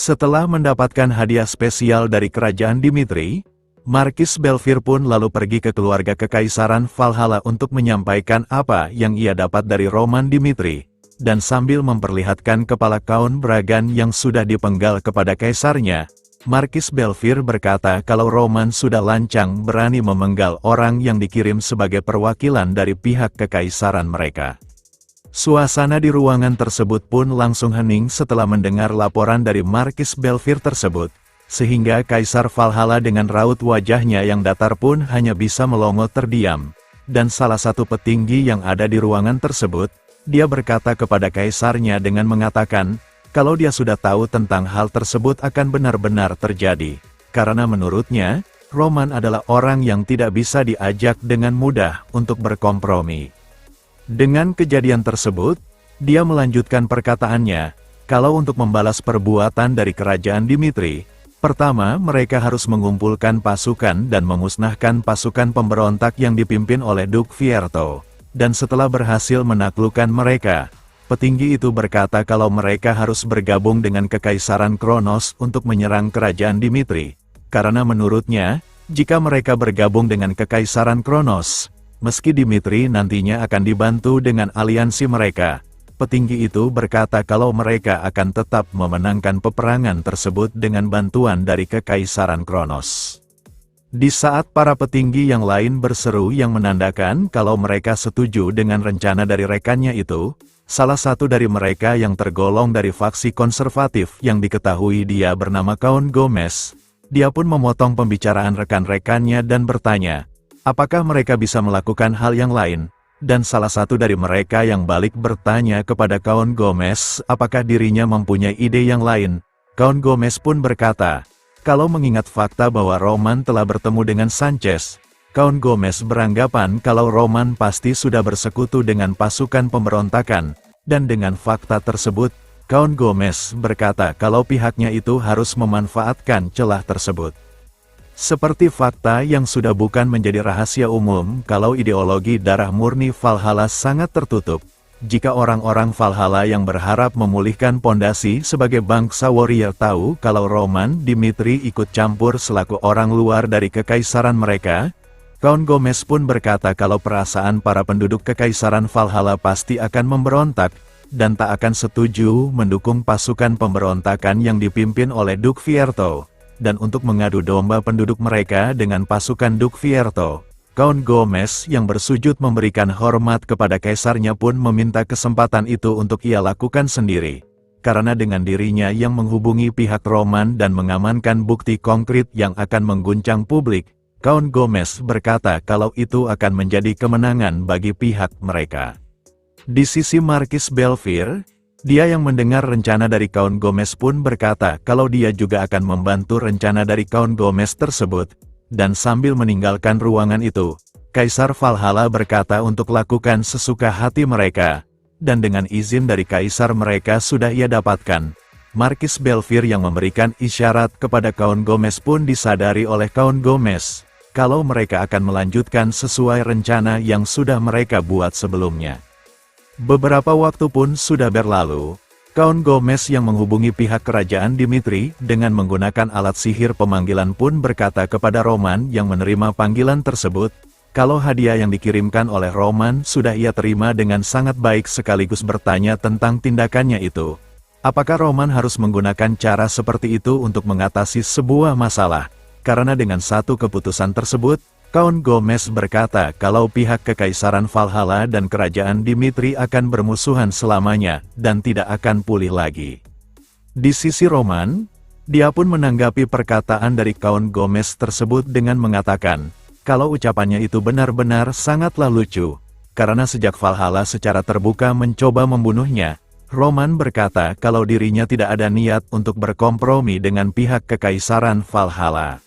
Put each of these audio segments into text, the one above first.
Setelah mendapatkan hadiah spesial dari kerajaan Dimitri, Markis Belfir pun lalu pergi ke keluarga Kekaisaran Valhalla untuk menyampaikan apa yang ia dapat dari Roman Dimitri, dan sambil memperlihatkan kepala Count Bragan yang sudah dipenggal kepada kaisarnya, Markis Belfir berkata kalau Roman sudah lancang berani memenggal orang yang dikirim sebagai perwakilan dari pihak kekaisaran mereka. Suasana di ruangan tersebut pun langsung hening setelah mendengar laporan dari Markis Belfir tersebut, sehingga Kaisar Valhalla dengan raut wajahnya yang datar pun hanya bisa melongo terdiam. Dan salah satu petinggi yang ada di ruangan tersebut, dia berkata kepada kaisarnya dengan mengatakan, kalau dia sudah tahu tentang hal tersebut akan benar-benar terjadi. Karena menurutnya, Roman adalah orang yang tidak bisa diajak dengan mudah untuk berkompromi. Dengan kejadian tersebut, dia melanjutkan perkataannya, kalau untuk membalas perbuatan dari kerajaan Dimitri, pertama mereka harus mengumpulkan pasukan dan memusnahkan pasukan pemberontak yang dipimpin oleh Duke Fierto. Dan setelah berhasil menaklukkan mereka, petinggi itu berkata kalau mereka harus bergabung dengan Kekaisaran Kronos untuk menyerang kerajaan Dimitri. Karena menurutnya, jika mereka bergabung dengan Kekaisaran Kronos, meski Dimitri nantinya akan dibantu dengan aliansi mereka, petinggi itu berkata kalau mereka akan tetap memenangkan peperangan tersebut dengan bantuan dari Kekaisaran Kronos. Di saat para petinggi yang lain berseru yang menandakan kalau mereka setuju dengan rencana dari rekannya itu, salah satu dari mereka yang tergolong dari faksi konservatif yang diketahui dia bernama Count Gomez, dia pun memotong pembicaraan rekan-rekannya dan bertanya, apakah mereka bisa melakukan hal yang lain? Dan salah satu dari mereka yang balik bertanya kepada Count Gomez apakah dirinya mempunyai ide yang lain. Count Gomez pun berkata, kalau mengingat fakta bahwa Roman telah bertemu dengan Sanchez, Count Gomez beranggapan kalau Roman pasti sudah bersekutu dengan pasukan pemberontakan, dan dengan fakta tersebut, Count Gomez berkata kalau pihaknya itu harus memanfaatkan celah tersebut. Seperti fakta yang sudah bukan menjadi rahasia umum kalau ideologi darah murni Valhalla sangat tertutup, jika orang-orang Valhalla yang berharap memulihkan pondasi sebagai bangsa warrior tahu kalau Roman Dimitri ikut campur selaku orang luar dari kekaisaran mereka, Count Gomez pun berkata kalau perasaan para penduduk kekaisaran Valhalla pasti akan memberontak, dan tak akan setuju mendukung pasukan pemberontakan yang dipimpin oleh Duke Fierto. Dan untuk mengadu domba penduduk mereka dengan pasukan Duke Fierto, Count Gomez yang bersujud memberikan hormat kepada kaisarnya pun meminta kesempatan itu untuk ia lakukan sendiri. Karena dengan dirinya yang menghubungi pihak Roman dan mengamankan bukti konkret yang akan mengguncang publik, Count Gomez berkata kalau itu akan menjadi kemenangan bagi pihak mereka. Di sisi Markis Belfir, dia yang mendengar rencana dari Count Gomez pun berkata kalau dia juga akan membantu rencana dari Count Gomez tersebut, dan sambil meninggalkan ruangan itu, Kaisar Valhalla berkata untuk lakukan sesuka hati mereka, dan dengan izin dari Kaisar mereka sudah ia dapatkan. Markis Belfir yang memberikan isyarat kepada Count Gomez pun disadari oleh Count Gomez, kalau mereka akan melanjutkan sesuai rencana yang sudah mereka buat sebelumnya. Beberapa waktu pun sudah berlalu, Count Gomez yang menghubungi pihak kerajaan Dimitri dengan menggunakan alat sihir pemanggilan pun berkata kepada Roman yang menerima panggilan tersebut, kalau hadiah yang dikirimkan oleh Roman sudah ia terima dengan sangat baik sekaligus bertanya tentang tindakannya itu. Apakah Roman harus menggunakan cara seperti itu untuk mengatasi sebuah masalah? Karena dengan satu keputusan tersebut, Count Gomez berkata kalau pihak Kekaisaran Valhalla dan kerajaan Dimitri akan bermusuhan selamanya, dan tidak akan pulih lagi. Di sisi Roman, dia pun menanggapi perkataan dari Count Gomez tersebut dengan mengatakan, kalau ucapannya itu benar-benar sangatlah lucu, karena sejak Valhalla secara terbuka mencoba membunuhnya, Roman berkata kalau dirinya tidak ada niat untuk berkompromi dengan pihak Kekaisaran Valhalla.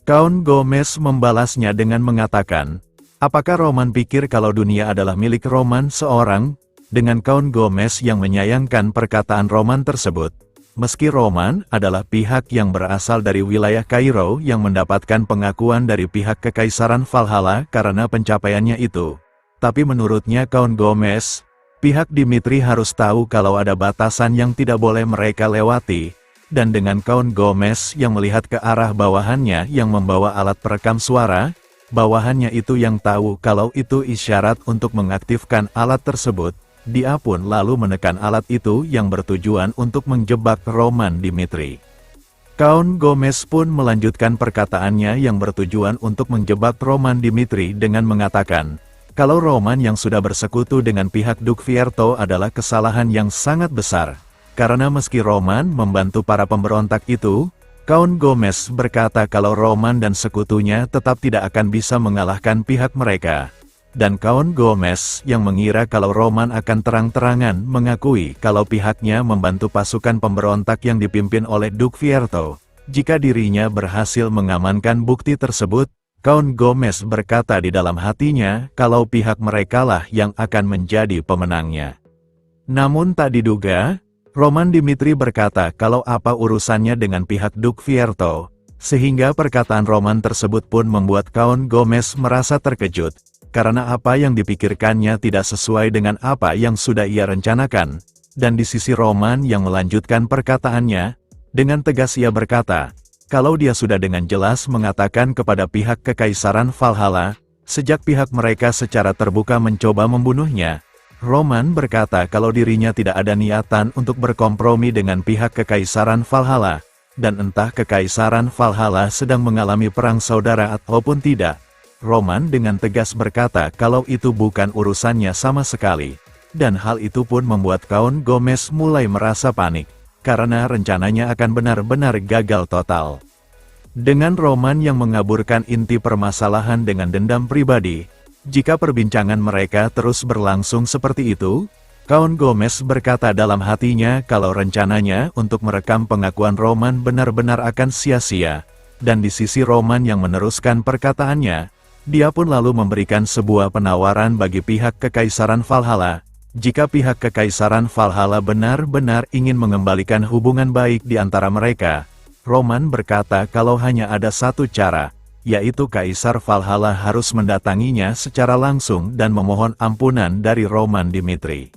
Count Gomez membalasnya dengan mengatakan, apakah Roman pikir kalau dunia adalah milik Roman seorang? Dengan Count Gomez yang menyayangkan perkataan Roman tersebut, meski Roman adalah pihak yang berasal dari wilayah Kairo yang mendapatkan pengakuan dari pihak Kekaisaran Valhalla karena pencapaiannya itu, tapi menurutnya Count Gomez, pihak Dimitri harus tahu kalau ada batasan yang tidak boleh mereka lewati, dan dengan Count Gomez yang melihat ke arah bawahannya yang membawa alat perekam suara, bawahannya itu yang tahu kalau itu isyarat untuk mengaktifkan alat tersebut, dia pun lalu menekan alat itu yang bertujuan untuk menjebak Roman Dimitri. Count Gomez pun melanjutkan perkataannya yang bertujuan untuk menjebak Roman Dimitri dengan mengatakan, kalau Roman yang sudah bersekutu dengan pihak Duke Fierto adalah kesalahan yang sangat besar. Karena meski Roman membantu para pemberontak itu, Count Gomez berkata kalau Roman dan sekutunya tetap tidak akan bisa mengalahkan pihak mereka. Dan Count Gomez yang mengira kalau Roman akan terang-terangan mengakui kalau pihaknya membantu pasukan pemberontak yang dipimpin oleh Duke Fierto. Jika dirinya berhasil mengamankan bukti tersebut, Count Gomez berkata di dalam hatinya kalau pihak merekalah yang akan menjadi pemenangnya. Namun tak diduga, Roman Dimitri berkata kalau apa urusannya dengan pihak Duke Fierto, sehingga perkataan Roman tersebut pun membuat Count Gomez merasa terkejut, karena apa yang dipikirkannya tidak sesuai dengan apa yang sudah ia rencanakan, dan di sisi Roman yang melanjutkan perkataannya, dengan tegas ia berkata, kalau dia sudah dengan jelas mengatakan kepada pihak Kekaisaran Valhalla, sejak pihak mereka secara terbuka mencoba membunuhnya, Roman berkata kalau dirinya tidak ada niatan untuk berkompromi dengan pihak Kekaisaran Valhalla, dan entah Kekaisaran Valhalla sedang mengalami perang saudara ataupun tidak. Roman dengan tegas berkata kalau itu bukan urusannya sama sekali, dan hal itu pun membuat Count Gomez mulai merasa panik, karena rencananya akan benar-benar gagal total. Dengan Roman yang mengaburkan inti permasalahan dengan dendam pribadi, jika perbincangan mereka terus berlangsung seperti itu, Count Gomez berkata dalam hatinya kalau rencananya untuk merekam pengakuan Roman benar-benar akan sia-sia, dan di sisi Roman yang meneruskan perkataannya, dia pun lalu memberikan sebuah penawaran bagi pihak Kekaisaran Valhalla. Jika pihak Kekaisaran Valhalla benar-benar ingin mengembalikan hubungan baik di antara mereka, Roman berkata kalau hanya ada satu cara, yaitu Kaisar Valhalla harus mendatanginya secara langsung dan memohon ampunan dari Roman Dimitri.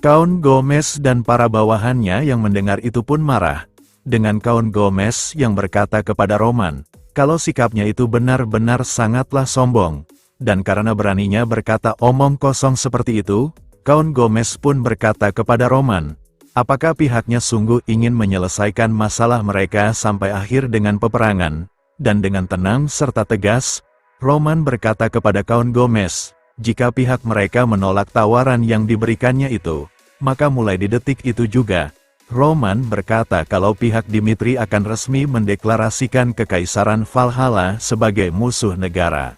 Count Gomez dan para bawahannya yang mendengar itu pun marah, dengan Count Gomez yang berkata kepada Roman, kalau sikapnya itu benar-benar sangatlah sombong, dan karena beraninya berkata omong kosong seperti itu, Count Gomez pun berkata kepada Roman, apakah pihaknya sungguh ingin menyelesaikan masalah mereka sampai akhir dengan peperangan? Dan dengan tenang serta tegas, Roman berkata kepada Count Gomez, jika pihak mereka menolak tawaran yang diberikannya itu, maka mulai di detik itu juga, Roman berkata kalau pihak Dimitri akan resmi mendeklarasikan Kekaisaran Valhalla sebagai musuh negara.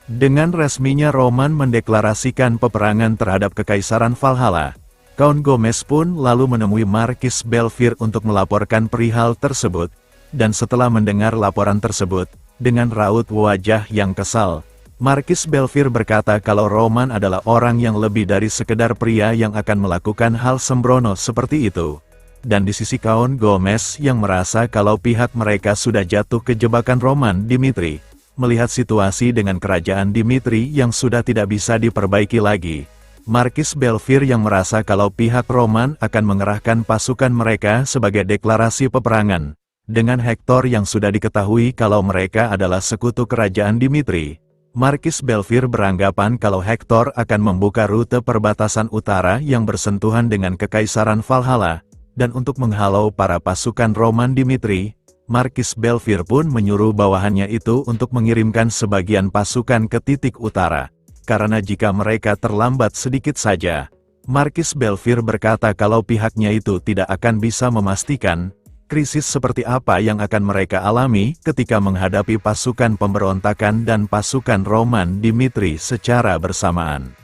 Dengan resminya Roman mendeklarasikan peperangan terhadap Kekaisaran Valhalla, Count Gomez pun lalu menemui Markis Belfier untuk melaporkan perihal tersebut, dan setelah mendengar laporan tersebut, dengan raut wajah yang kesal, Markis Belfier berkata kalau Roman adalah orang yang lebih dari sekedar pria yang akan melakukan hal sembrono seperti itu. Dan di sisi Count Gomez yang merasa kalau pihak mereka sudah jatuh ke jebakan Roman Dimitri, melihat situasi dengan kerajaan Dimitri yang sudah tidak bisa diperbaiki lagi, Markis Belfier yang merasa kalau pihak Roman akan mengerahkan pasukan mereka sebagai deklarasi peperangan, dengan Hector yang sudah diketahui kalau mereka adalah sekutu kerajaan Dimitri, Markis Belfier beranggapan kalau Hector akan membuka rute perbatasan utara yang bersentuhan dengan Kekaisaran Valhalla, dan untuk menghalau para pasukan Roman Dimitri, Markis Belfier pun menyuruh bawahannya itu untuk mengirimkan sebagian pasukan ke titik utara, karena jika mereka terlambat sedikit saja, Markis Belfier berkata kalau pihaknya itu tidak akan bisa memastikan krisis seperti apa yang akan mereka alami ketika menghadapi pasukan pemberontakan dan pasukan Roman Dimitri secara bersamaan.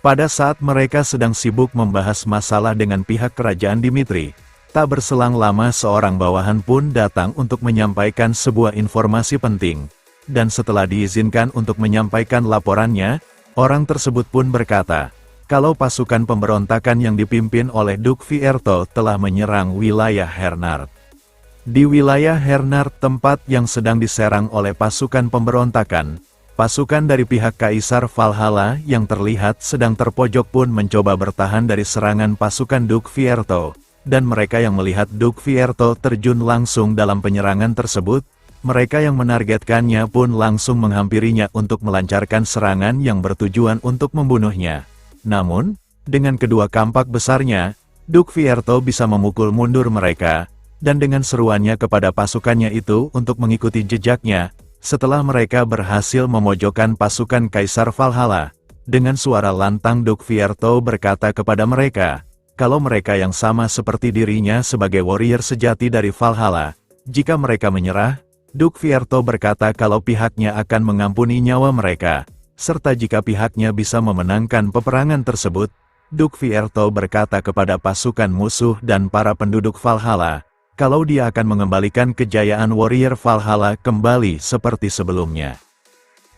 Pada saat mereka sedang sibuk membahas masalah dengan pihak kerajaan Dimitri, tak berselang lama seorang bawahan pun datang untuk menyampaikan sebuah informasi penting, dan setelah diizinkan untuk menyampaikan laporannya, orang tersebut pun berkata, kalau pasukan pemberontakan yang dipimpin oleh Duke Fierto telah menyerang wilayah Hernard. Di wilayah Hernard, tempat yang sedang diserang oleh pasukan pemberontakan, pasukan dari pihak Kaisar Valhalla yang terlihat sedang terpojok pun mencoba bertahan dari serangan pasukan Duke Fierto, dan mereka yang melihat Duke Fierto terjun langsung dalam penyerangan tersebut, mereka yang menargetkannya pun langsung menghampirinya untuk melancarkan serangan yang bertujuan untuk membunuhnya. Namun, dengan kedua kampak besarnya, Duke Fierto bisa memukul mundur mereka, dan dengan seruannya kepada pasukannya itu untuk mengikuti jejaknya, setelah mereka berhasil memojokkan pasukan Kaisar Valhalla, dengan suara lantang Duke Fierto berkata kepada mereka, kalau mereka yang sama seperti dirinya sebagai warrior sejati dari Valhalla, jika mereka menyerah, Duke Fierto berkata kalau pihaknya akan mengampuni nyawa mereka, serta jika pihaknya bisa memenangkan peperangan tersebut, Duke Fierto berkata kepada pasukan musuh dan para penduduk Valhalla, kalau dia akan mengembalikan kejayaan warrior Valhalla kembali seperti sebelumnya.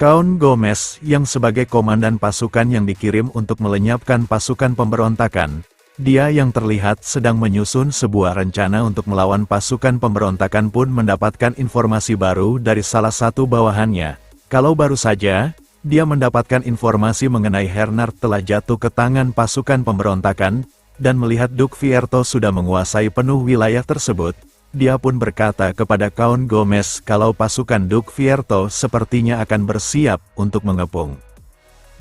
Count Gomez yang sebagai komandan pasukan yang dikirim untuk melenyapkan pasukan pemberontakan, dia yang terlihat sedang menyusun sebuah rencana untuk melawan pasukan pemberontakan pun mendapatkan informasi baru dari salah satu bawahannya. Kalau baru saja, dia mendapatkan informasi mengenai Hernard telah jatuh ke tangan pasukan pemberontakan, dan melihat Duke Fierto sudah menguasai penuh wilayah tersebut, dia pun berkata kepada Count Gomez kalau pasukan Duke Fierto sepertinya akan bersiap untuk mengepung.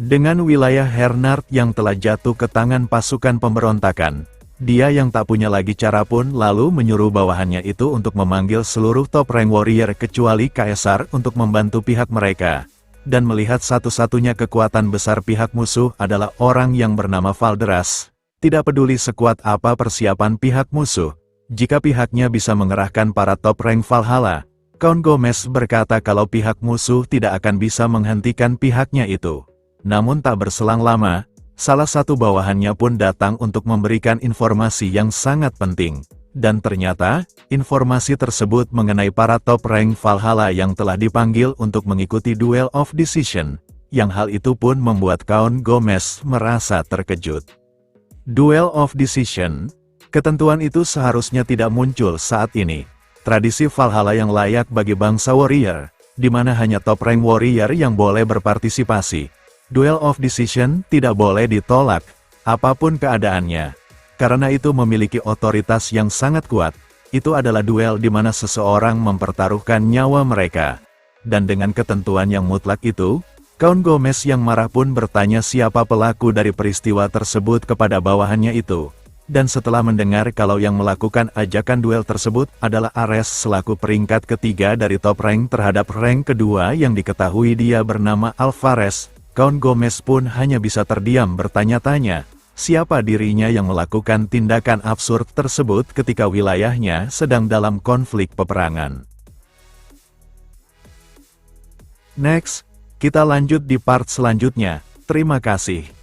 Dengan wilayah Hernard yang telah jatuh ke tangan pasukan pemberontakan, dia yang tak punya lagi cara pun lalu menyuruh bawahannya itu untuk memanggil seluruh top rank warrior kecuali Kaisar untuk membantu pihak mereka. Dan melihat satu-satunya kekuatan besar pihak musuh adalah orang yang bernama Valderas. Tidak peduli sekuat apa persiapan pihak musuh, jika pihaknya bisa mengerahkan para top rank Valhalla, Count Gomez berkata kalau pihak musuh tidak akan bisa menghentikan pihaknya itu. Namun tak berselang lama, salah satu bawahannya pun datang untuk memberikan informasi yang sangat penting. Dan ternyata, informasi tersebut mengenai para top rank Valhalla yang telah dipanggil untuk mengikuti Duel of Decision, yang hal itu pun membuat Count Gomez merasa terkejut. Duel of Decision, ketentuan itu seharusnya tidak muncul saat ini. Tradisi Valhalla yang layak bagi bangsa warrior, di mana hanya top rank warrior yang boleh berpartisipasi. Duel of Decision tidak boleh ditolak, apapun keadaannya. Karena itu memiliki otoritas yang sangat kuat. Itu adalah duel di mana seseorang mempertaruhkan nyawa mereka. Dan dengan ketentuan yang mutlak itu, Count Gomez yang marah pun bertanya siapa pelaku dari peristiwa tersebut kepada bawahannya itu. Dan setelah mendengar kalau yang melakukan ajakan duel tersebut adalah Ares selaku peringkat ketiga dari top rank terhadap rank kedua yang diketahui dia bernama Alvarez, Count Gomez pun hanya bisa terdiam bertanya-tanya, siapa dirinya yang melakukan tindakan absurd tersebut ketika wilayahnya sedang dalam konflik peperangan. Next, kita lanjut di part selanjutnya. Terima kasih.